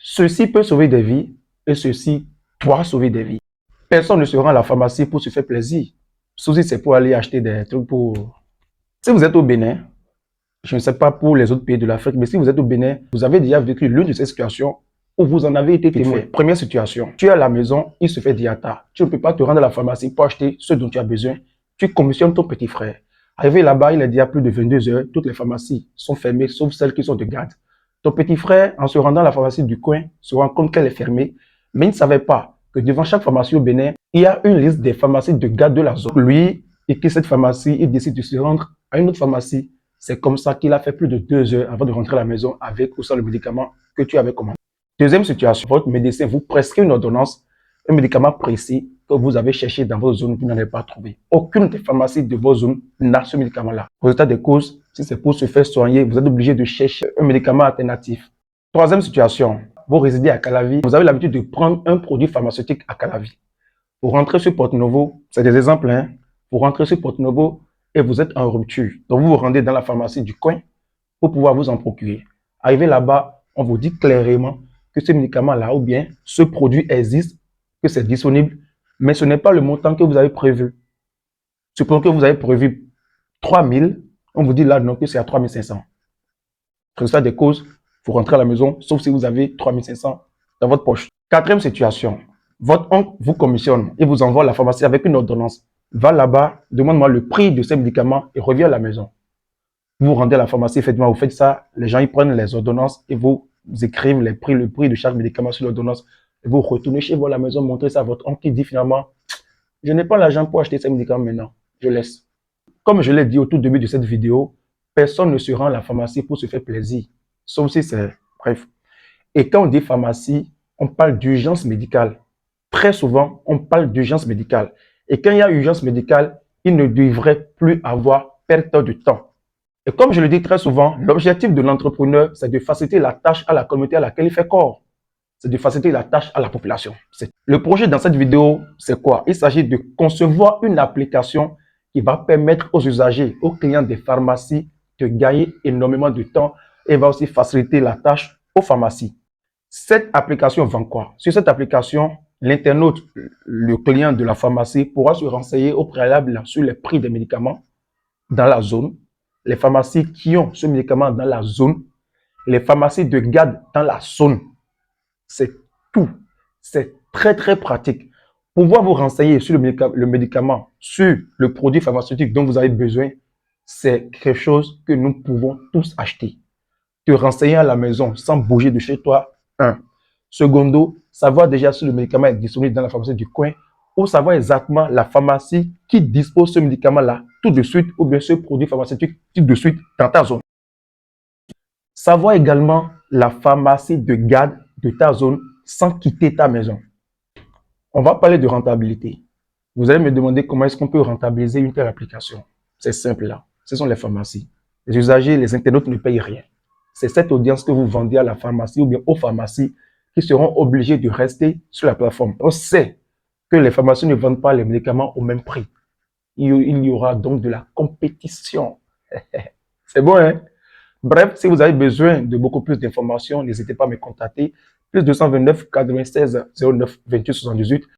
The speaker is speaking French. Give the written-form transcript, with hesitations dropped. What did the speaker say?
Ceci peut sauver des vies et ceci doit sauver des vies. Personne ne se rend à la pharmacie pour se faire plaisir. Sauf si c'est pour aller acheter des trucs pour... Si vous êtes au Bénin, je ne sais pas pour les autres pays de l'Afrique, mais si vous êtes au Bénin, vous avez déjà vécu l'une de ces situations où vous en avez été témoin. Première situation, tu es à la maison, il se fait diata. Tu ne peux pas te rendre à la pharmacie pour acheter ce dont tu as besoin. Tu commissionnes ton petit frère. Arrivé là-bas, il est déjà plus de 22 heures. Toutes les pharmacies sont fermées, sauf celles qui sont de garde. Ton petit frère, en se rendant à la pharmacie du coin, se rend compte qu'elle est fermée, mais il ne savait pas que devant chaque pharmacie au Bénin, il y a une liste des pharmacies de garde de la zone. Lui, il quitte cette pharmacie, il décide de se rendre à une autre pharmacie. C'est comme ça qu'il a fait plus de 2 heures avant de rentrer à la maison avec ou sans le médicament que tu avais commandé. Deuxième situation, votre médecin vous prescrit une ordonnance, un médicament précis que vous avez cherché dans votre zone, vous n'en avez pas trouvé. Aucune des pharmacies de votre zone n'a ce médicament-là. Résultat des causes, si c'est pour se faire soigner, vous êtes obligé de chercher un médicament alternatif. Troisième situation, vous résidez à Calavi, vous avez l'habitude de prendre un produit pharmaceutique à Calavi. Vous rentrez sur Porto Novo, c'est des exemples, hein. Vous rentrez sur Porto Novo et vous êtes en rupture. Donc vous vous rendez dans la pharmacie du coin pour pouvoir vous en procurer. Arrivé là-bas, on vous dit clairement que ce médicament-là ou bien ce produit existe, que c'est disponible, mais ce n'est pas le montant que vous avez prévu. Supposons que vous avez prévu 3000, on vous dit là non que c'est à 3500. Résultat des causes, vous rentrez à la maison, sauf si vous avez 3500 dans votre poche. Quatrième situation, votre oncle vous commissionne et vous envoie à la pharmacie avec une ordonnance. Va là-bas, demande-moi le prix de ces médicaments et reviens à la maison. Vous vous rendez à la pharmacie, vous faites ça, les gens ils prennent les ordonnances et vous écrivent le prix de chaque médicament sur l'ordonnance. Vous retournez chez vous à la maison, montrez ça à votre oncle qui dit finalement, je n'ai pas l'argent pour acheter ces médicaments maintenant, je laisse. Comme je l'ai dit au tout début de cette vidéo, personne ne se rend à la pharmacie pour se faire plaisir, sauf si c'est... Bref. Et quand on dit pharmacie, on parle d'urgence médicale. Très souvent, on parle d'urgence médicale. Et quand il y a urgence médicale, il ne devrait plus avoir perte de temps. Et comme je le dis très souvent, l'objectif de l'entrepreneur, c'est de faciliter la tâche à la communauté à laquelle il fait corps. C'est de faciliter la tâche à la population. Le projet dans cette vidéo, c'est quoi? Il s'agit de concevoir une application qui va permettre aux usagers, aux clients des pharmacies de gagner énormément de temps et va aussi faciliter la tâche aux pharmacies. Cette application vend quoi? Sur cette application, l'internaute, le client de la pharmacie, pourra se renseigner au préalable sur les prix des médicaments dans la zone, les pharmacies qui ont ce médicament dans la zone, les pharmacies de garde dans la zone. C'est tout. C'est très, très pratique. Pouvoir vous renseigner sur le médicament, sur le produit pharmaceutique dont vous avez besoin, c'est quelque chose que nous pouvons tous acheter. Te renseigner à la maison sans bouger de chez toi, un. Secondo, savoir déjà si le médicament est disponible dans la pharmacie du coin ou savoir exactement la pharmacie qui dispose ce médicament-là tout de suite ou bien ce produit pharmaceutique tout de suite dans ta zone. Savoir également la pharmacie de garde de ta zone sans quitter ta maison. On va parler de rentabilité. Vous allez me demander comment est-ce qu'on peut rentabiliser une telle application. C'est simple là. Ce sont les pharmacies. Les usagers, les internautes ne payent rien. C'est cette audience que vous vendez à la pharmacie ou bien aux pharmacies qui seront obligés de rester sur la plateforme. On sait que les pharmacies ne vendent pas les médicaments au même prix. Il y aura donc de la compétition. C'est bon, hein? Bref, si vous avez besoin de beaucoup plus d'informations, n'hésitez pas à me contacter. Plus 229 96 09 28 78.